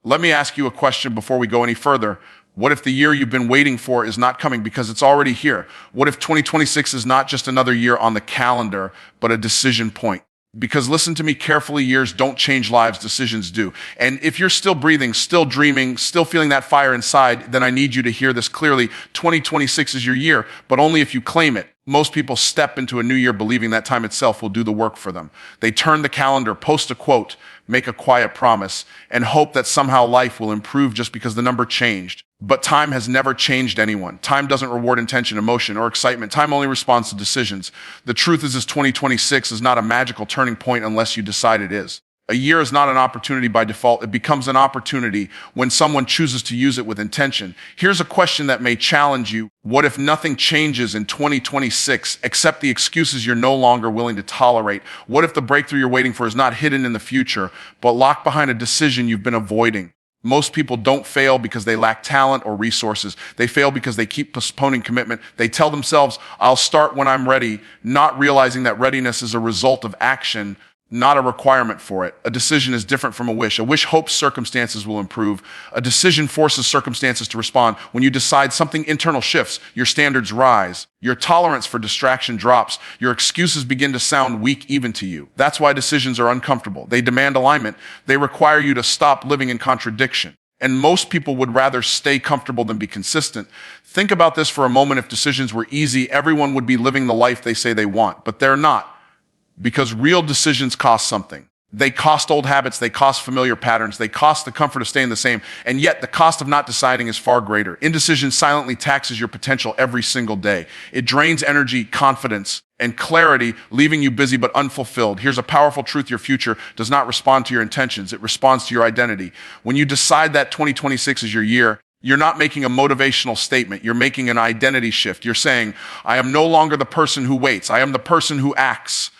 Let me ask you a question before we go any further. What if the year you've been waiting for is not coming because it's already here? What if 2026 is not just another year on the calendar, but a decision point? Because listen to me carefully, years don't change lives, decisions do. And if you're still breathing, still dreaming, still feeling that fire inside, then I need you to hear this clearly. 2026 is your year, but only if you claim it. Most people step into a new year believing that time itself will do the work for them. They turn the calendar, post a quote, make a quiet promise, and hope that somehow life will improve just because the number changed. But time has never changed anyone. Time doesn't reward intention, emotion, or excitement. Time only responds to decisions. The truth is this 2026 is not a magical turning point unless you decide it is. A year is not an opportunity by default. It becomes an opportunity when someone chooses to use it with intention. Here's a question that may challenge you. What if nothing changes in 2026 except the excuses you're no longer willing to tolerate? What if the breakthrough you're waiting for is not hidden in the future, but locked behind a decision you've been avoiding? Most people don't fail because they lack talent or resources. They fail because they keep postponing commitment. They tell themselves, I'll start when I'm ready, not realizing that readiness is a result of action, not a requirement for it. A decision is different from a wish. A wish hopes circumstances will improve. A decision forces circumstances to respond. When you decide, something internal shifts, your standards rise, your tolerance for distraction drops, your excuses begin to sound weak even to you. That's why decisions are uncomfortable. They demand alignment. They require you to stop living in contradiction. And most people would rather stay comfortable than be consistent. Think about this for a moment. If decisions were easy, everyone would be living the life they say they want, but they're not. Because real decisions cost something. They cost old habits, they cost familiar patterns, they cost the comfort of staying the same, and yet the cost of not deciding is far greater. Indecision silently taxes your potential every single day. It drains energy, confidence, and clarity, leaving you busy but unfulfilled. Here's a powerful truth: your future does not respond to your intentions, it responds to your identity. When you decide that 2026 is your year, you're not making a motivational statement, you're making an identity shift. You're saying, I am no longer the person who waits, I am the person who acts.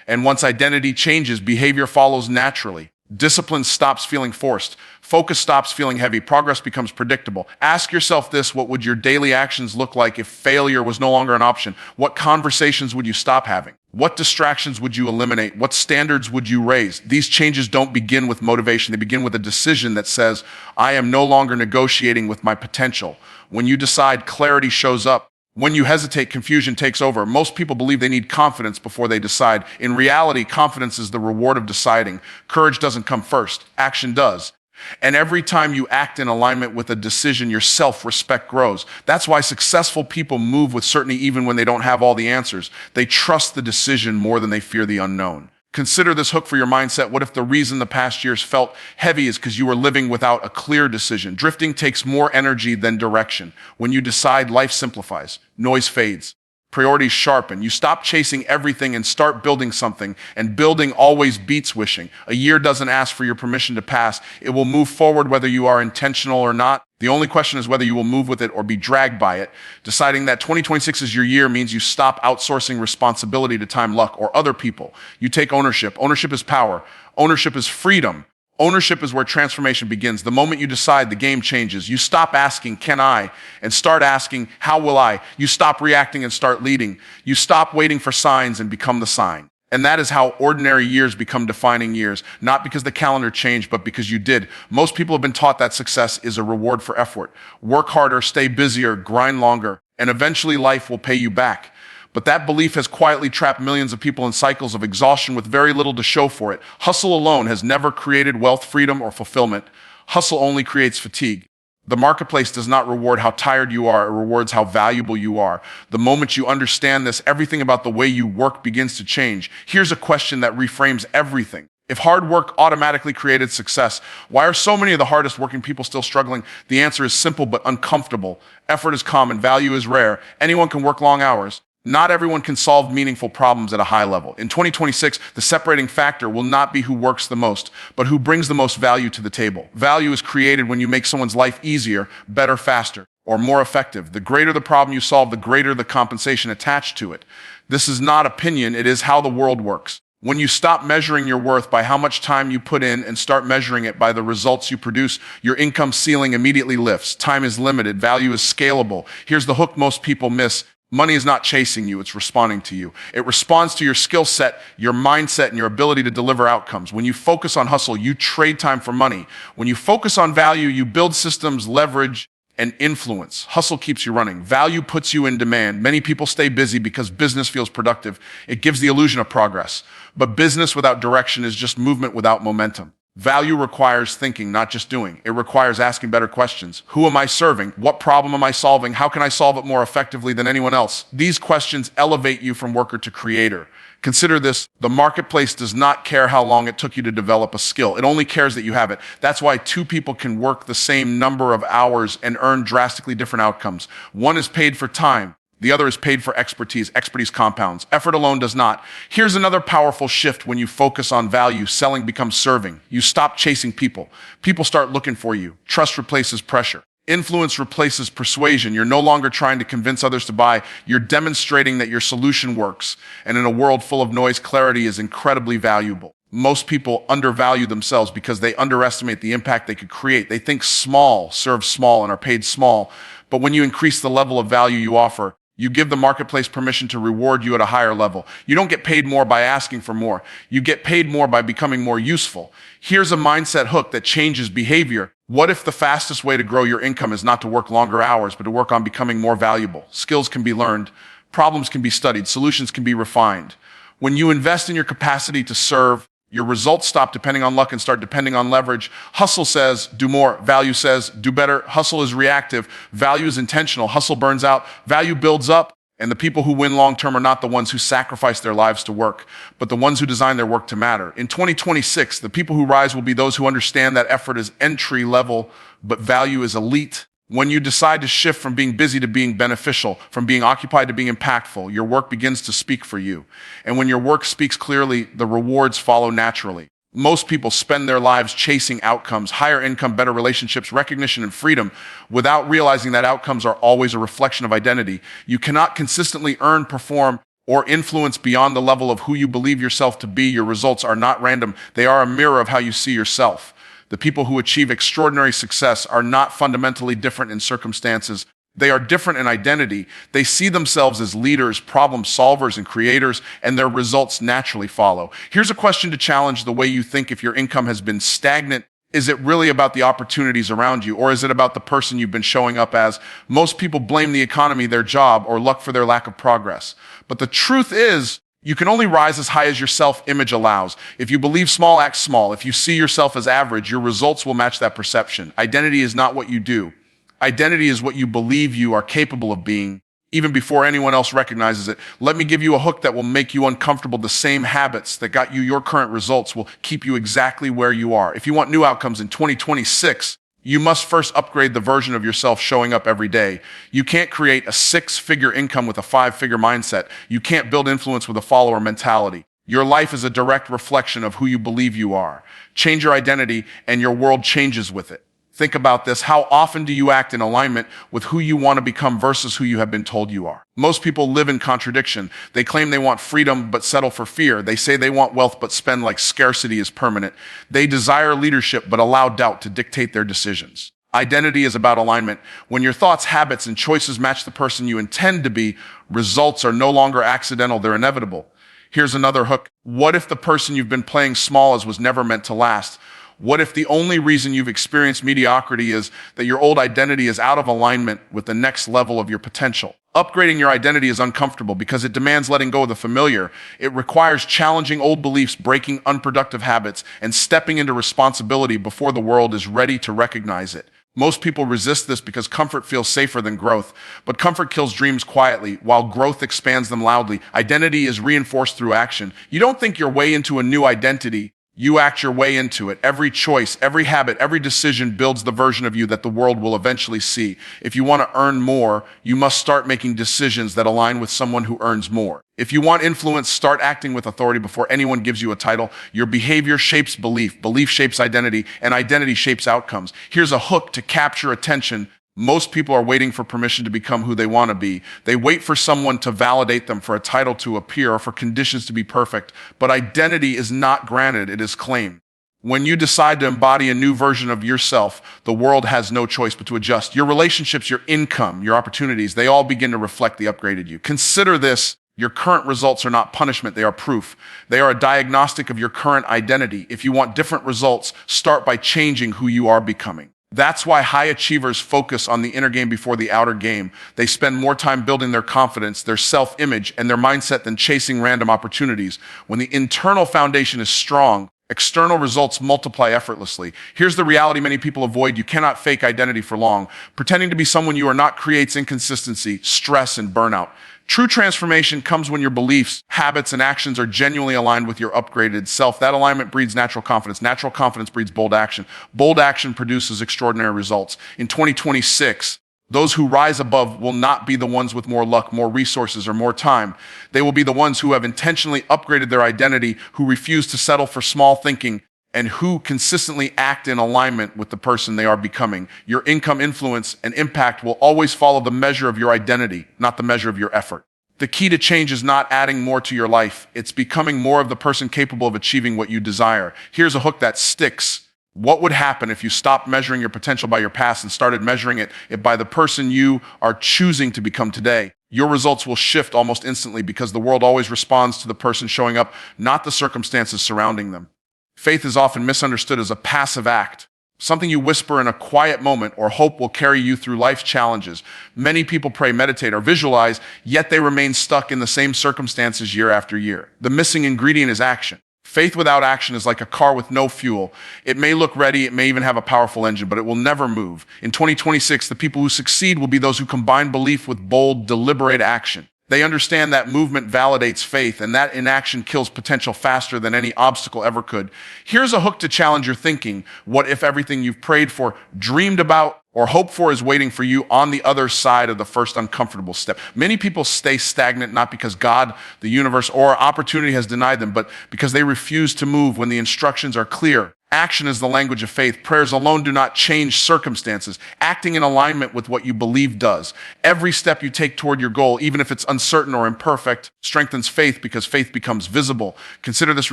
And once identity changes, behavior follows naturally. Discipline stops feeling forced. Focus stops feeling heavy. Progress becomes predictable. Ask yourself this: what would your daily actions look like if failure was no longer an option? What conversations would you stop having? What distractions would you eliminate? What standards would you raise? These changes don't begin with motivation. They begin with a decision that says, I am no longer negotiating with my potential. When you decide, clarity shows up. When you hesitate, confusion takes over. Most people believe they need confidence before they decide. In reality, confidence is the reward of deciding. Courage doesn't come first, action does. And every time you act in alignment with a decision, your self-respect grows. That's why successful people move with certainty even when they don't have all the answers. They trust the decision more than they fear the unknown. Consider this hook for your mindset. What if the reason the past years felt heavy is because you were living without a clear decision? Drifting takes more energy than direction. When you decide, life simplifies, noise fades, priorities sharpen. You stop chasing everything and start building something, and building always beats wishing. A year doesn't ask for your permission to pass. It will move forward whether you are intentional or not. The only question is whether you will move with it or be dragged by it. Deciding that 2026 is your year means you stop outsourcing responsibility to time, luck, or other people. You take ownership. Ownership is power. Ownership is freedom. Ownership is where transformation begins. The moment you decide, the game changes. You stop asking, can I? And start asking, how will I? You stop reacting and start leading. You stop waiting for signs and become the sign. And that is how ordinary years become defining years, not because the calendar changed, but because you did. Most people have been taught that success is a reward for effort. Work harder, stay busier, grind longer, and eventually life will pay you back. But that belief has quietly trapped millions of people in cycles of exhaustion with very little to show for it. Hustle alone has never created wealth, freedom, or fulfillment. Hustle only creates fatigue. The marketplace does not reward how tired you are, it rewards how valuable you are. The moment you understand this, everything about the way you work begins to change. Here's a question that reframes everything. If hard work automatically created success, why are so many of the hardest working people still struggling? The answer is simple but uncomfortable. Effort is common, value is rare. Anyone can work long hours. Not everyone can solve meaningful problems at a high level. In 2026, the separating factor will not be who works the most, but who brings the most value to the table. Value is created when you make someone's life easier, better, faster, or more effective. The greater the problem you solve, the greater the compensation attached to it. This is not opinion, it is how the world works. When you stop measuring your worth by how much time you put in and start measuring it by the results you produce, your income ceiling immediately lifts. Time is limited, value is scalable. Here's the hook most people miss. Money is not chasing you, it's responding to you. It responds to your skill set, your mindset, and your ability to deliver outcomes. When you focus on hustle, you trade time for money. When you focus on value, you build systems, leverage, and influence. Hustle keeps you running. Value puts you in demand. Many people stay busy because business feels productive. It gives the illusion of progress. But business without direction is just movement without momentum. Value requires thinking, not just doing. It requires asking better questions. Who am I serving? What problem am I solving? How can I solve it more effectively than anyone else? These questions elevate you from worker to creator. Consider this, the marketplace does not care how long it took you to develop a skill. It only cares that you have it. That's why two people can work the same number of hours and earn drastically different outcomes. One is paid for time. The other is paid for expertise. Expertise compounds. Effort alone does not. Here's another powerful shift when you focus on value. Selling becomes serving. You stop chasing people. People start looking for you. Trust replaces pressure. Influence replaces persuasion. You're no longer trying to convince others to buy. You're demonstrating that your solution works. And in a world full of noise, clarity is incredibly valuable. Most people undervalue themselves because they underestimate the impact they could create. They think small, serve small, and are paid small. But when you increase the level of value you offer, you give the marketplace permission to reward you at a higher level. You don't get paid more by asking for more. You get paid more by becoming more useful. Here's a mindset hook that changes behavior. What if the fastest way to grow your income is not to work longer hours, but to work on becoming more valuable? Skills can be learned, problems can be studied, solutions can be refined. When you invest in your capacity to serve, your results stop depending on luck and start depending on leverage. Hustle says, do more. Value says, do better. Hustle is reactive. Value is intentional. Hustle burns out. Value builds up. And the people who win long-term are not the ones who sacrifice their lives to work, but the ones who design their work to matter. In 2026, the people who rise will be those who understand that effort is entry level, but value is elite. When you decide to shift from being busy to being beneficial, from being occupied to being impactful, your work begins to speak for you. And when your work speaks clearly, the rewards follow naturally. Most people spend their lives chasing outcomes, higher income, better relationships, recognition, and freedom, without realizing that outcomes are always a reflection of identity. You cannot consistently earn, perform, or influence beyond the level of who you believe yourself to be. Your results are not random. They are a mirror of how you see yourself. The people who achieve extraordinary success are not fundamentally different in circumstances. They are different in identity. They see themselves as leaders, problem solvers, and creators, and their results naturally follow. Here's a question to challenge the way you think. If your income has been stagnant, is it really about the opportunities around you, or is it about the person you've been showing up as? Most people blame the economy, their job, or luck for their lack of progress. But the truth is, you can only rise as high as your self-image allows. If you believe small, act small. If you see yourself as average, your results will match that perception. Identity is not what you do. Identity is what you believe you are capable of being, even before anyone else recognizes it. Let me give you a hook that will make you uncomfortable. The same habits that got you your current results will keep you exactly where you are. If you want new outcomes in 2026, you must first upgrade the version of yourself showing up every day. You can't create a 6-figure income with a 5-figure mindset. You can't build influence with a follower mentality. Your life is a direct reflection of who you believe you are. Change your identity and your world changes with it. Think about this. How often do you act in alignment with who you want to become versus who you have been told you are? Most people live in contradiction. They claim they want freedom but settle for fear. They say they want wealth but spend like scarcity is permanent. They desire leadership but allow doubt to dictate their decisions. Identity is about alignment. When your thoughts, habits, and choices match the person you intend to be, results are no longer accidental, they're inevitable. Here's another hook. What if the person you've been playing small as was never meant to last? What if the only reason you've experienced mediocrity is that your old identity is out of alignment with the next level of your potential? Upgrading your identity is uncomfortable because it demands letting go of the familiar. It requires challenging old beliefs, breaking unproductive habits, and stepping into responsibility before the world is ready to recognize it. Most people resist this because comfort feels safer than growth, but comfort kills dreams quietly while growth expands them loudly. Identity is reinforced through action. You don't think your way into a new identity. You act your way into it. Every choice, every habit, every decision builds the version of you that the world will eventually see. If you want to earn more, you must start making decisions that align with someone who earns more. If you want influence, start acting with authority before anyone gives you a title. Your behavior shapes belief, belief shapes identity, and identity shapes outcomes. Here's a hook to capture attention. Most people are waiting for permission to become who they want to be. They wait for someone to validate them, for a title to appear, or for conditions to be perfect. But identity is not granted, it is claimed. When you decide to embody a new version of yourself, the world has no choice but to adjust. Your relationships, your income, your opportunities, they all begin to reflect the upgraded you. Consider this. Your current results are not punishment, they are proof. They are a diagnostic of your current identity. If you want different results, start by changing who you are becoming. That's why high achievers focus on the inner game before the outer game. They spend more time building their confidence, their self-image, and their mindset than chasing random opportunities. When the internal foundation is strong, external results multiply effortlessly. Here's the reality many people avoid. You cannot fake identity for long. Pretending to be someone you are not creates inconsistency, stress, and burnout. True transformation comes when your beliefs, habits, and actions are genuinely aligned with your upgraded self. That alignment breeds natural confidence. Natural confidence breeds bold action. Bold action produces extraordinary results. In 2026, those who rise above will not be the ones with more luck, more resources, or more time. They will be the ones who have intentionally upgraded their identity, who refuse to settle for small thinking, and who consistently act in alignment with the person they are becoming. Your income, influence, and impact will always follow the measure of your identity, not the measure of your effort. The key to change is not adding more to your life. It's becoming more of the person capable of achieving what you desire. Here's a hook that sticks. What would happen if you stopped measuring your potential by your past and started measuring it by the person you are choosing to become today? Your results will shift almost instantly because the world always responds to the person showing up, not the circumstances surrounding them. Faith is often misunderstood as a passive act, something you whisper in a quiet moment or hope will carry you through life's challenges. Many people pray, meditate, or visualize, yet they remain stuck in the same circumstances year after year. The missing ingredient is action. Faith without action is like a car with no fuel. It may look ready, it may even have a powerful engine, but it will never move. In 2026, the people who succeed will be those who combine belief with bold, deliberate action. They understand that movement validates faith and that inaction kills potential faster than any obstacle ever could. Here's a hook to challenge your thinking. What if everything you've prayed for, dreamed about, or hoped for is waiting for you on the other side of the first uncomfortable step? Many people stay stagnant not because God, the universe, or opportunity has denied them, but because they refuse to move when the instructions are clear. Action is the language of faith. Prayers alone do not change circumstances. Acting in alignment with what you believe does. Every step you take toward your goal, even if it's uncertain or imperfect, strengthens faith because faith becomes visible. Consider this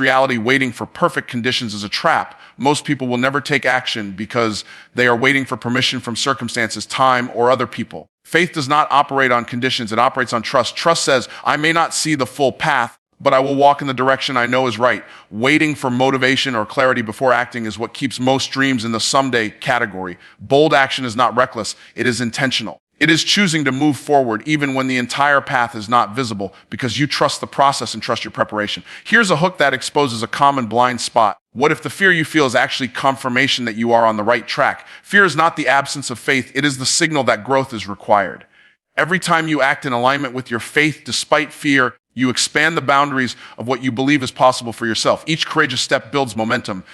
reality: waiting for perfect conditions is a trap. Most people will never take action because they are waiting for permission from circumstances, time, or other people. Faith does not operate on conditions. It operates on trust. Trust says, I may not see the full path, but I will walk in the direction I know is right. Waiting for motivation or clarity before acting is what keeps most dreams in the someday category. Bold action is not reckless, it is intentional. It is choosing to move forward even when the entire path is not visible because you trust the process and trust your preparation. Here's a hook that exposes a common blind spot. What if the fear you feel is actually confirmation that you are on the right track? Fear is not the absence of faith, it is the signal that growth is required. Every time you act in alignment with your faith despite fear, you expand the boundaries of what you believe is possible for yourself. Each courageous step builds momentum.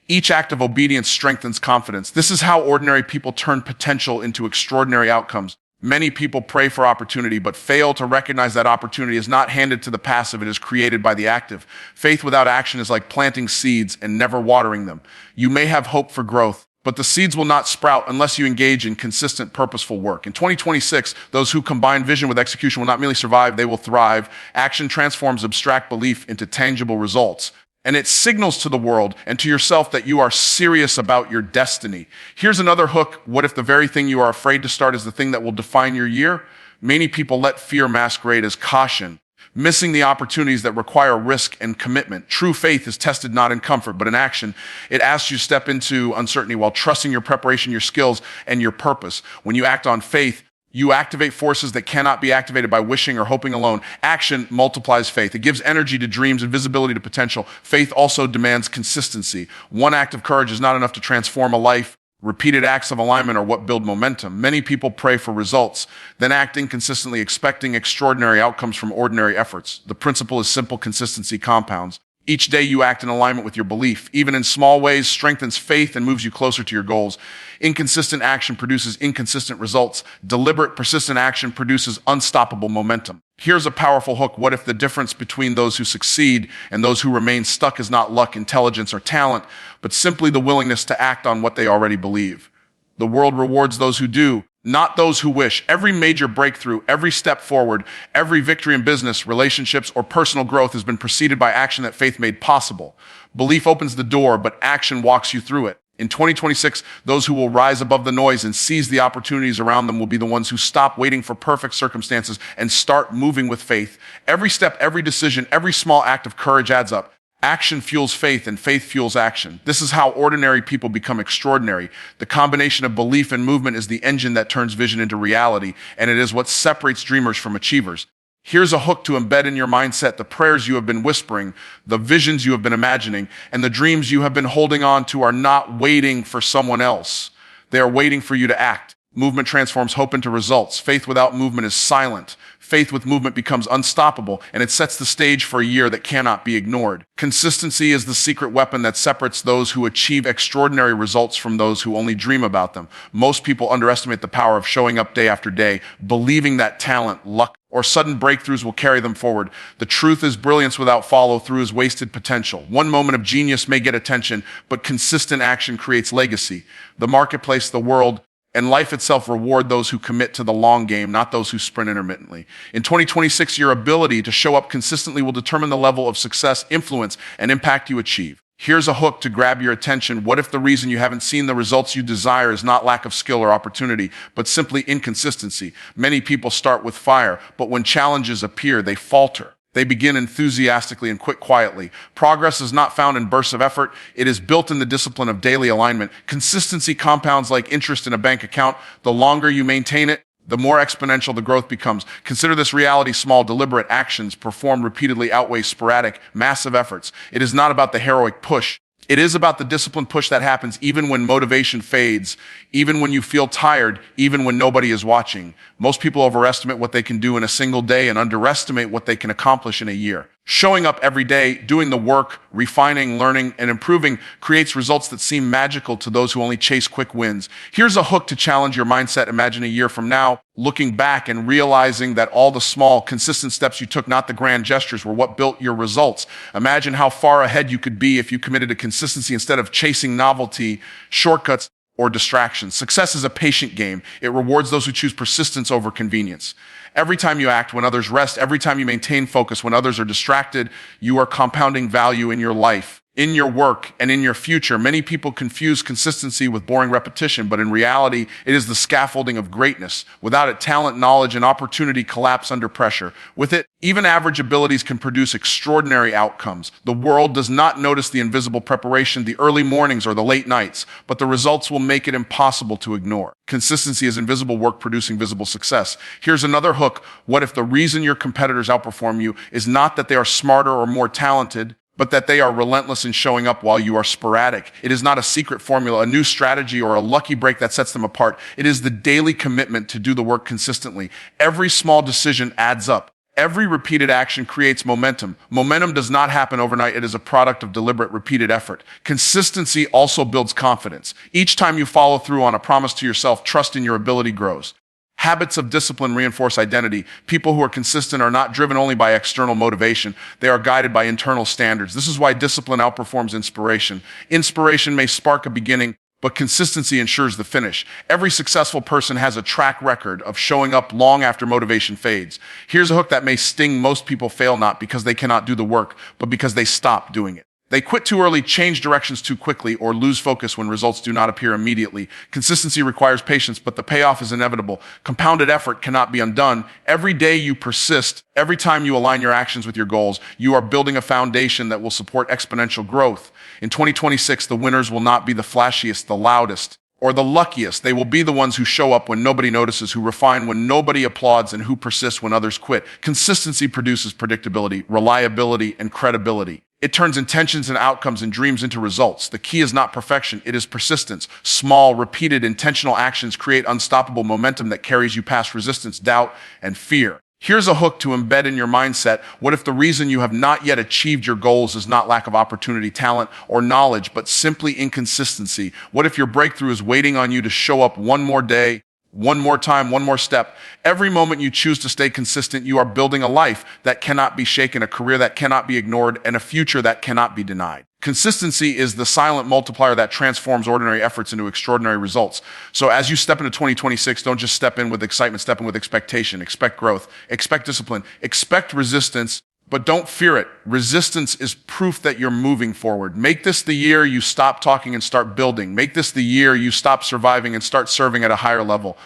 Each act of obedience strengthens confidence. This is how ordinary people turn potential into extraordinary outcomes. Many people pray for opportunity, but fail to recognize that opportunity is not handed to the passive, it is created by the active. Faith without action is like planting seeds and never watering them. You may have hope for growth, but the seeds will not sprout unless you engage in consistent, purposeful work. In 2026, those who combine vision with execution will not merely survive, they will thrive. Action transforms abstract belief into tangible results. And it signals to the world and to yourself that you are serious about your destiny. Here's another hook. What if the very thing you are afraid to start is the thing that will define your year? Many people let fear masquerade as caution, missing the opportunities that require risk and commitment. True faith is tested not in comfort, but in action. It asks you to step into uncertainty while trusting your preparation, your skills, and your purpose. When you act on faith, you activate forces that cannot be activated by wishing or hoping alone. Action multiplies faith. It gives energy to dreams and visibility to potential. Faith also demands consistency. One act of courage is not enough to transform a life. Repeated acts of alignment are what build momentum. Many people pray for results, then act inconsistently, expecting extraordinary outcomes from ordinary efforts. The principle is simple: consistency compounds. Each day you act in alignment with your belief, even in small ways, strengthens faith and moves you closer to your goals. Inconsistent action produces inconsistent results. Deliberate, persistent action produces unstoppable momentum. Here's a powerful hook. What if the difference between those who succeed and those who remain stuck is not luck, intelligence, or talent, but simply the willingness to act on what they already believe? The world rewards those who do, not those who wish. Every major breakthrough, every step forward, every victory in business, relationships, or personal growth has been preceded by action that faith made possible. Belief opens the door, but action walks you through it. In 2026, those who will rise above the noise and seize the opportunities around them will be the ones who stop waiting for perfect circumstances and start moving with faith. Every step, every decision, every small act of courage adds up. Action fuels faith, and faith fuels action. This is how ordinary people become extraordinary. The combination of belief and movement is the engine that turns vision into reality, and it is what separates dreamers from achievers. Here's a hook to embed in your mindset the prayers you have been whispering, the visions you have been imagining, and the dreams you have been holding on to are not waiting for someone else. They are waiting for you to act. Movement transforms hope into results. Faith without movement is silent. Faith with movement becomes unstoppable, and it sets the stage for a year that cannot be ignored. Consistency is the secret weapon that separates those who achieve extraordinary results from those who only dream about them. Most people underestimate the power of showing up day after day, believing that talent, luck, or sudden breakthroughs will carry them forward. The truth is, brilliance without follow-through is wasted potential. One moment of genius may get attention, but consistent action creates legacy. The marketplace, the world, and life itself reward those who commit to the long game, not those who sprint intermittently. In 2026, your ability to show up consistently will determine the level of success, influence, and impact you achieve. Here's a hook to grab your attention. What if the reason you haven't seen the results you desire is not lack of skill or opportunity, but simply inconsistency? Many people start with fire, but when challenges appear, they falter. They begin enthusiastically and quit quietly. Progress is not found in bursts of effort. It is built in the discipline of daily alignment. Consistency compounds like interest in a bank account. The longer you maintain it, the more exponential the growth becomes. Consider this reality: small, deliberate actions performed repeatedly outweigh sporadic, massive efforts. It is not about the heroic push. It is about the disciplined push that happens even when motivation fades, even when you feel tired, even when nobody is watching. Most people overestimate what they can do in a single day and underestimate what they can accomplish in a year. Showing up every day, doing the work, refining, learning, and improving creates results that seem magical to those who only chase quick wins. Here's a hook to challenge your mindset. Imagine a year from now, looking back and realizing that all the small, consistent steps you took, not the grand gestures, were what built your results. Imagine how far ahead you could be if you committed to consistency instead of chasing novelty, shortcuts, or distractions. Success is a patient game. It rewards those who choose persistence over convenience. Every time you act when others rest, every time you maintain focus when others are distracted, you are compounding value in your life, in your work, and in your future. Many people confuse consistency with boring repetition, but in reality, it is the scaffolding of greatness. Without it, talent, knowledge, and opportunity collapse under pressure. With it, even average abilities can produce extraordinary outcomes. The world does not notice the invisible preparation, the early mornings or the late nights, but the results will make it impossible to ignore. Consistency is invisible work producing visible success. Here's another hook. What if the reason your competitors outperform you is not that they are smarter or more talented, but that they are relentless in showing up while you are sporadic? It is not a secret formula, a new strategy, or a lucky break that sets them apart. It is the daily commitment to do the work consistently. Every small decision adds up. Every repeated action creates momentum. Momentum does not happen overnight. It is a product of deliberate, repeated effort. Consistency also builds confidence. Each time you follow through on a promise to yourself, trust in your ability grows. Habits of discipline reinforce identity. People who are consistent are not driven only by external motivation. They are guided by internal standards. This is why discipline outperforms inspiration. Inspiration may spark a beginning, but consistency ensures the finish. Every successful person has a track record of showing up long after motivation fades. Here's a hook that may sting. Most people fail not because they cannot do the work, but because they stop doing it. They quit too early, change directions too quickly, or lose focus when results do not appear immediately. Consistency requires patience, but the payoff is inevitable. Compounded effort cannot be undone. Every day you persist, every time you align your actions with your goals, you are building a foundation that will support exponential growth. In 2026, the winners will not be the flashiest, the loudest, or the luckiest. They will be the ones who show up when nobody notices, who refine when nobody applauds, and who persist when others quit. Consistency produces predictability, reliability, and credibility. It turns intentions and outcomes and dreams into results. The key is not perfection, it is persistence. Small, repeated, intentional actions create unstoppable momentum that carries you past resistance, doubt, and fear. Here's a hook to embed in your mindset. What if the reason you have not yet achieved your goals is not lack of opportunity, talent, or knowledge, but simply inconsistency? What if your breakthrough is waiting on you to show up one more day, one more time, one more step? Every moment you choose to stay consistent, you are building a life that cannot be shaken, a career that cannot be ignored, and a future that cannot be denied. Consistency is the silent multiplier that transforms ordinary efforts into extraordinary results. So as you step into 2026, don't just step in with excitement, step in with expectation. Expect growth, expect discipline, expect resistance, but don't fear it. Resistance is proof that you're moving forward. Make this the year you stop talking and start building. Make this the year you stop surviving and start serving at a higher level.